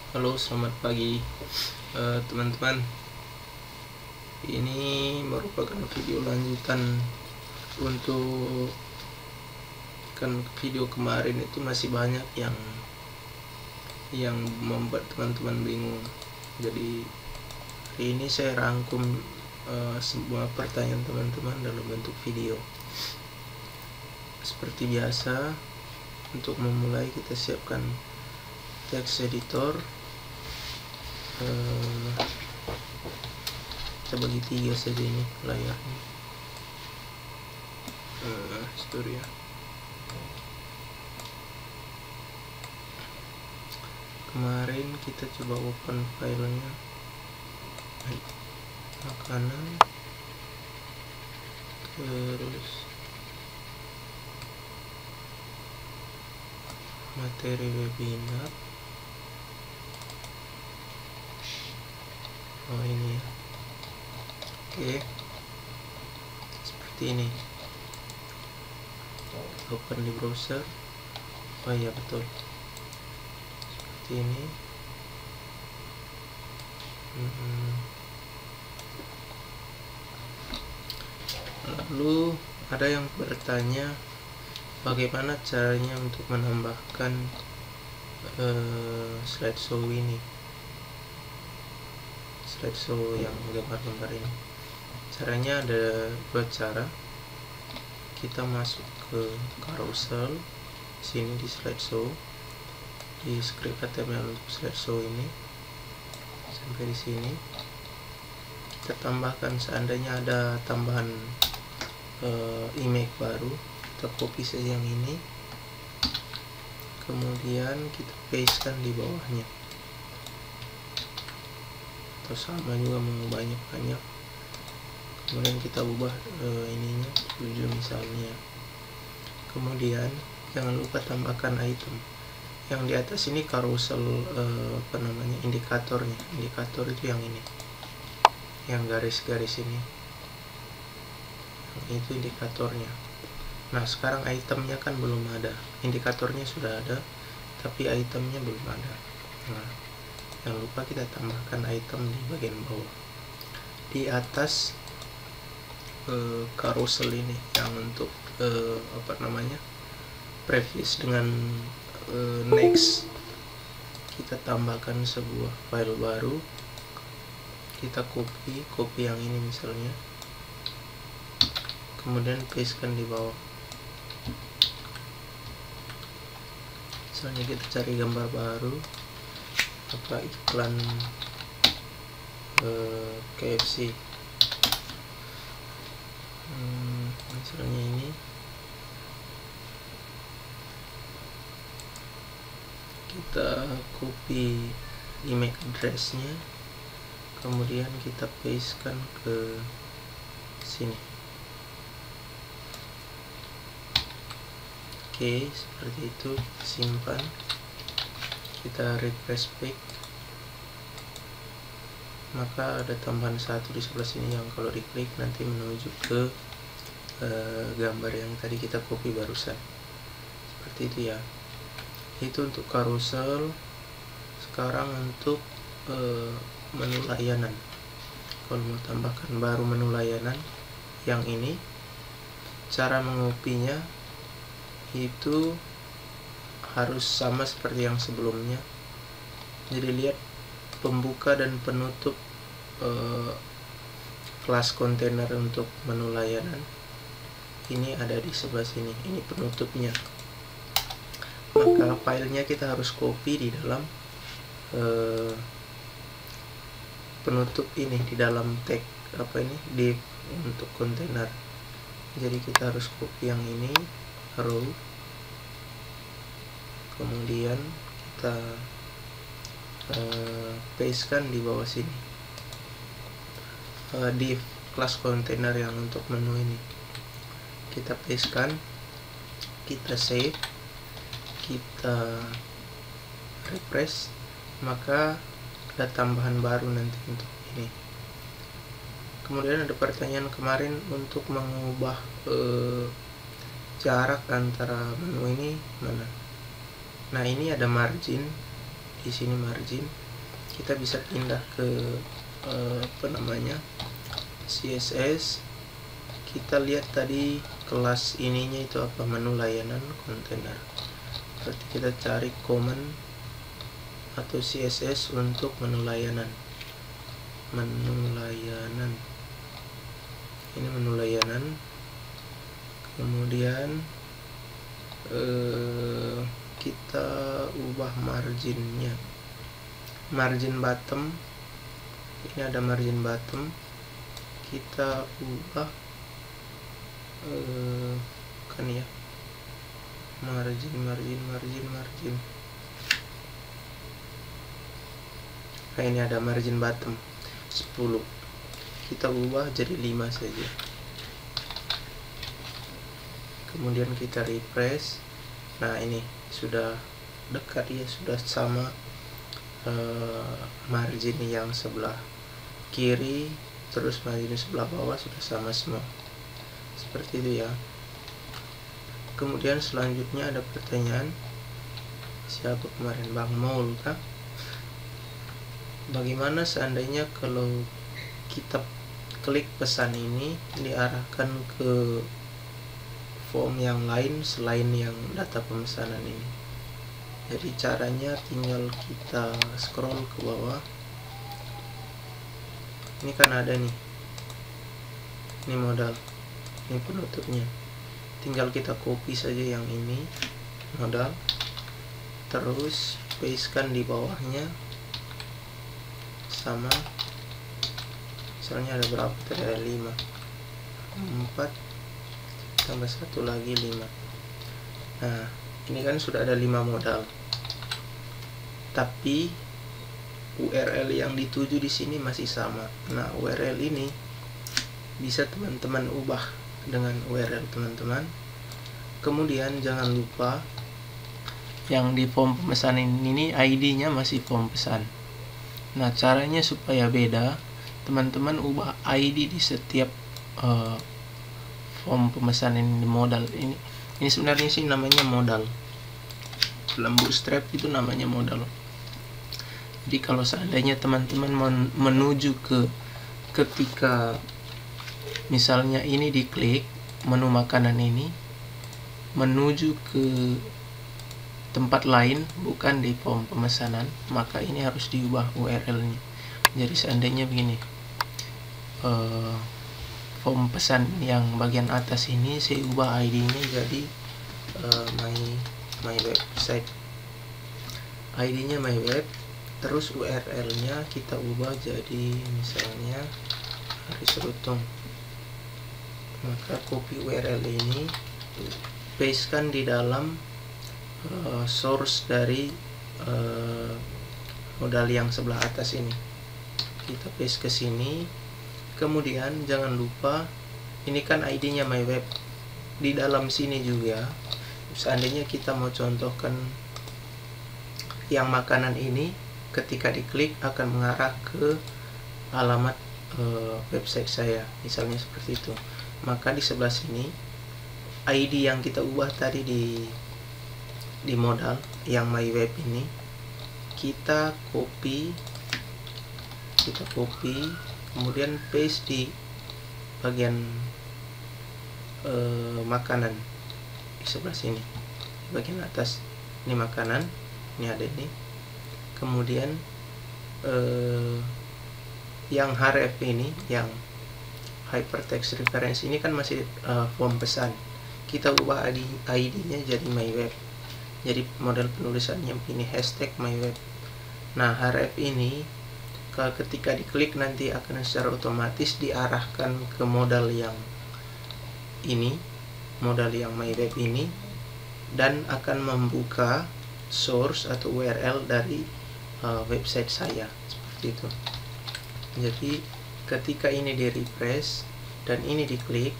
Halo, selamat pagi teman-teman. Ini merupakan video lanjutan untuk video kemarin. Itu masih banyak yang membuat teman-teman bingung. Jadi hari ini saya rangkum semua pertanyaan teman-teman dalam bentuk video. Seperti biasa, untuk memulai kita siapkan text editor. Kita bagi 3 saja ini layarnya. Story ya. Kemarin kita coba open filenya, makanan, terus materi webinar. Oh, ini ya. Oke, seperti ini. Open di browser. Oh iya, betul, seperti ini. Lalu ada yang bertanya bagaimana caranya untuk menambahkan slideshow ini, slideshow yang gambar-gambar ini. Caranya ada 2 cara. Kita masuk ke carousel sini di slideshow, di script HTML untuk slideshow ini sampai di sini. Kita tambahkan, seandainya ada tambahan image baru, kita copy saja yang ini, kemudian kita pastekan di bawahnya, atau sama juga mau banyak-banyak. Kemudian kita ubah ininya 7 misalnya. Kemudian jangan lupa tambahkan item. Yang di atas ini carousel indikatornya. Indikator itu yang ini, yang garis-garis ini, yang itu indikatornya. Nah, sekarang itemnya kan belum ada. Indikatornya sudah ada, tapi itemnya belum ada. Nah, jangan lupa kita tambahkan item di bagian bawah. Di atas carousel ini yang untuk previous dengan next, kita tambahkan sebuah file baru. Kita copy yang ini misalnya, kemudian pastekan di bawah. Misalnya kita cari gambar baru, iklan KFC, misalnya ini. Kita copy email address-nya, kemudian kita pastekan ke sini. Oke, seperti itu. Simpan, kita refresh back, maka ada tambahan 1 di sebelah sini yang kalau diklik nanti menuju ke gambar yang tadi kita copy barusan. Seperti itu ya. Itu untuk carousel. Sekarang untuk menu layanan. Kalau mau tambahkan baru menu layanan yang ini, cara mengopinya itu harus sama seperti yang sebelumnya. Jadi lihat pembuka dan penutup kelas kontainer untuk menu layanan ini ada di sebelah sini. Ini penutupnya. Maka filenya kita harus copy di dalam penutup ini, di dalam tag div untuk kontainer. Jadi kita harus copy yang ini, row, kemudian kita pastekan di bawah sini, div kelas kontainer yang untuk menu ini. Kita pastekan, kita save, kita refresh, maka ada tambahan baru nanti untuk ini. Kemudian ada pertanyaan kemarin untuk mengubah jarak antara menu ini mana. Nah, ini ada margin di sini margin, kita bisa pindah ke CSS. Kita lihat tadi kelas ininya itu apa, menu layanan kontainer. Berarti kita cari command atau CSS untuk menu layanan. Ini menu layanan. Kemudian kita ubah marginnya, margin bottom. Ini ada margin bottom, kita ubah kan ya, margin. Nah, ini ada margin bottom 10, kita ubah jadi 5 saja. Kemudian kita refresh. Nah, ini sudah dekat ya, sudah sama margin yang sebelah kiri, terus margin sebelah bawah sudah sama semua, seperti itu ya. Kemudian selanjutnya ada pertanyaan, siapa kemarin, Bang Maul kah? Bagaimana seandainya kalau kita klik pesan ini diarahkan ke form yang lain selain yang data pemesanan ini? Jadi caranya tinggal kita scroll ke bawah. Ini kan ada nih, ini modal, ini penutupnya. Tinggal kita copy saja yang ini modal, terus pastekan di bawahnya sama, misalnya ada berapa tadi, ada 5, 4 tambah 1 lagi 5. Nah, ini kan sudah ada 5 modal, tapi URL yang dituju di sini masih sama. Nah, URL ini bisa teman-teman ubah dengan URL teman-teman. Kemudian jangan lupa yang di form pemesanan ini ID-nya masih form pesan. Nah, caranya supaya beda, teman-teman ubah ID di setiap form pemesanan modal ini. Ini sebenarnya sih namanya modal. Dalam Bootstrap itu namanya modal. Jadi kalau seandainya teman-teman menuju ke, ketika misalnya ini diklik menu makanan ini, menuju ke tempat lain bukan di form pemesanan, maka ini harus diubah URL-nya. Jadi seandainya begini, form pesan yang bagian atas ini saya ubah ID-nya jadi my website, ID-nya my web, terus URL-nya kita ubah jadi misalnya Haris Rutung. Maka copy URL ini, pastekan di dalam source dari modal yang sebelah atas ini. Kita paste ke sini. Kemudian jangan lupa, ini kan ID-nya my web. Di dalam sini juga, seandainya kita mau contohkan yang makanan ini, ketika diklik akan mengarah ke alamat website saya, misalnya seperti itu. Maka di sebelah sini ID yang kita ubah tadi di modal yang my web ini, kita copy, kemudian paste di bagian makanan di sebelah sini, bagian atas. Ini makanan, ini ada ini. Kemudian yang href ini, yang hypertext reference ini kan masih form pesan. Kita ubah ID-nya jadi my web. Jadi model penulisannya ini hashtag my web. Nah, href ini ketika diklik nanti akan secara otomatis diarahkan ke modal yang ini, modal yang my web ini, dan akan membuka source atau URL dari website saya, seperti itu. Jadi ketika ini di refresh dan ini diklik,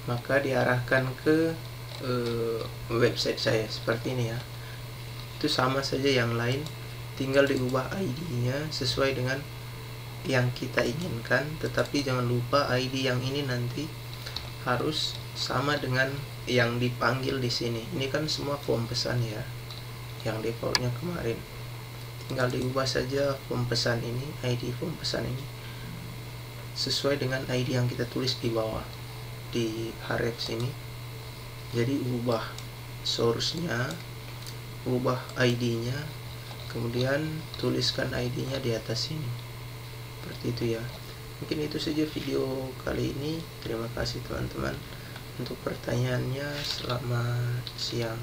maka diarahkan ke website saya seperti ini ya. Itu sama saja yang lain, tinggal diubah ID-nya sesuai dengan yang kita inginkan, tetapi jangan lupa ID yang ini nanti harus sama dengan yang dipanggil di sini. Ini kan semua form pesan ya, yang defaultnya kemarin. tinggal diubah saja form pesan ini, ID form pesan ini sesuai dengan ID yang kita tulis di bawah di Hrefs ini. Jadi ubah source-nya, ubah ID-nya, kemudian tuliskan ID-nya di atas sini. Seperti itu ya. Mungkin itu saja video kali ini. Terima kasih teman-teman untuk pertanyaannya. Selamat siang.